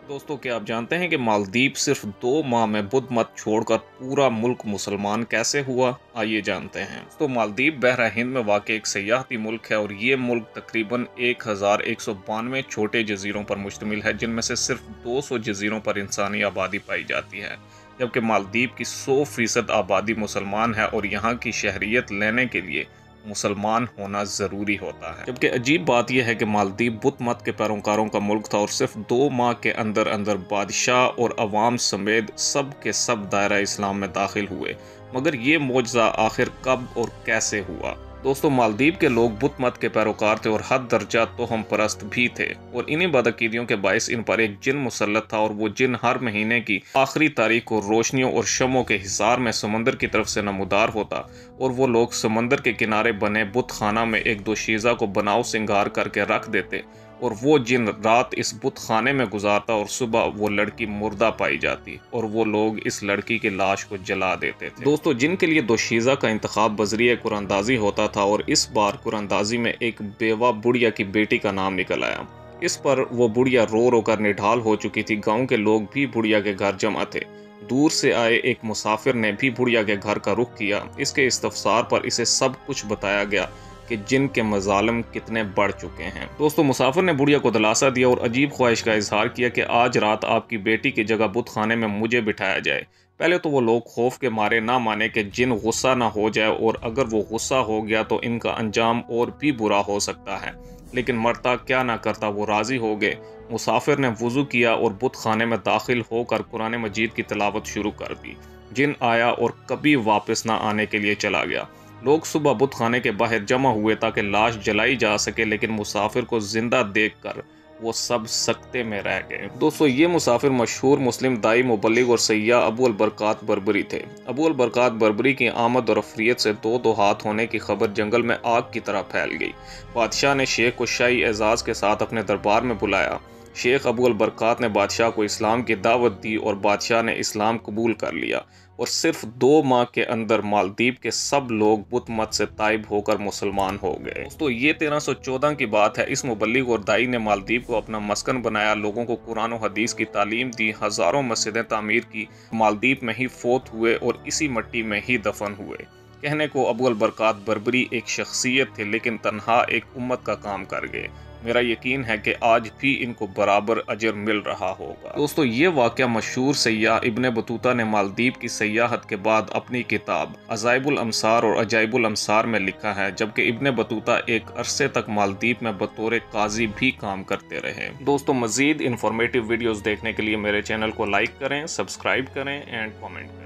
दोस्तों, क्या आप जानते हैं कि मालदीव सिर्फ 2 माह में बुद्ध मत छोड़कर पूरा मुल्क मुसलमान कैसे हुआ? आइए जानते हैं। तो मालदीव बहरा हिंद में वाक़ एक सयाहती मुल्क है और ये मुल्क तकरीबन 1192 छोटे जजीरों पर मुश्तमिल है, जिनमें से सिर्फ 200 जजीरों पर इंसानी आबादी पाई जाती है, जबकि मालदीव की 100% आबादी मुसलमान है और यहाँ की शहरियत लेने के लिए मुसलमान होना ज़रूरी होता है। जबकि अजीब बात यह है कि मालदीव बुद्ध मत के पैरोकारों का मुल्क था और सिर्फ 2 माह के अंदर अंदर बादशाह और अवाम समेत सब के सब दायरा इस्लाम में दाखिल हुए। मगर ये मौजज़ा आखिर कब और कैसे हुआ? दोस्तों, मालदीव के लोग बुद्ध मत के पैरोकार थे और हद दर्जा तोहम परस्त भी थे, और इन्हीं बदअकीदियों के बायस इन पर एक जिन मुसल्लत था और वो जिन हर महीने की आखिरी तारीख को रोशनियों और शमों के हिसार में समंदर की तरफ से नमूदार होता, और वो लोग समंदर के किनारे बने बुत खाना में एक दोशीज़ा को बनाव सिंगार करके रख देते और वो जिन रात इस बुत खाने में गुजारता और सुबह वो लड़की मुर्दा पाई जाती और वो लोग इस लड़की की लाश को जला देते थे। दोस्तों, जिनके लिए दोशीज़ा का इंतखाब बजरिए कुरानदाजी होता था, और इस बार कुरानदाजी में एक बेवा बुढ़िया की बेटी का नाम निकल आया। इस पर वो बुढ़िया रो रो कर निढाल हो चुकी थी। गाँव के लोग भी बुढ़िया के घर जमा थे। दूर से आए एक मुसाफिर ने भी बुढ़िया के घर का रुख किया। इसके इस्तफसार पर इसे सब कुछ बताया गया कि जिन के मजालिम कितने बढ़ चुके हैं। दोस्तों, मुसाफिर ने बुढ़िया को दिलासा दिया और अजीब ख्वाहिश का इजहार किया कि आज रात आपकी बेटी की जगह बुत खाने में मुझे बिठाया जाए। पहले तो वो लोग खौफ के मारे ना माने कि जिन गुस्सा ना हो जाए, और अगर वो गुस्सा हो गया तो इनका अंजाम और भी बुरा हो सकता है। लेकिन मरता क्या ना करता, वो राजी हो गए। मुसाफिर ने वुजू किया और बुत खाने में दाखिल होकर कुरान मजीद की तिलावत शुरू कर दी। जिन आया और कभी वापस ना आने के लिए चला गया। लोग सुबह बुत खाने के बाहर जमा हुए ताकि लाश जलाई जा सके, लेकिन मुसाफिर को जिंदा देखकर वो सब सकते में रह गए। दोस्तों, ये मुसाफिर मशहूर मुस्लिम दाई, मुबल्लिग और सय्या अबू अल बरकात बरबरी थे। अबू अल बरकात बरबरी की आमद और अफरियत से दो हाथ होने की खबर जंगल में आग की तरह फैल गई। बादशाह ने शेख को शाही एजाज के साथ अपने दरबार में बुलाया। शेख अबू अल बरकात ने बादशाह को इस्लाम की दावत दी और बादशाह ने इस्लाम कबूल कर लिया, और सिर्फ 2 माह के अंदर मालदीव के सब लोग बुत मत से ताइब होकर मुसलमान हो गए। तो ये 1314 की बात है। इस मुबल्लिग और दाई ने मालदीव को अपना मस्कन बनाया, लोगों को कुरान और हदीस की तालीम दी, हज़ारों मस्जिदें तामीर की, मालदीव में ही फोत हुए और इसी मिट्टी में ही दफन हुए। कहने को अबू अल बरकात बरबरी एक शख्सियत थे, लेकिन तन्हा एक उम्मत का काम कर गए। मेरा यकीन है कि आज भी इनको बराबर अजर मिल रहा होगा। दोस्तों, ये वाक़या मशहूर सय्याह इब्ने बतूता ने मालदीव की सयाहत के बाद अपनी किताब अजाइबुल अमसार और अजाइबुल अमसार में लिखा है, जबकि इब्ने बतूता एक अरसे तक मालदीव में बतौर काजी भी काम करते रहे। दोस्तों, मज़ीद इन्फॉर्मेटिव वीडियोज़ देखने के लिए मेरे चैनल को लाइक करें, सब्सक्राइब करें एंड कॉमेंट करें।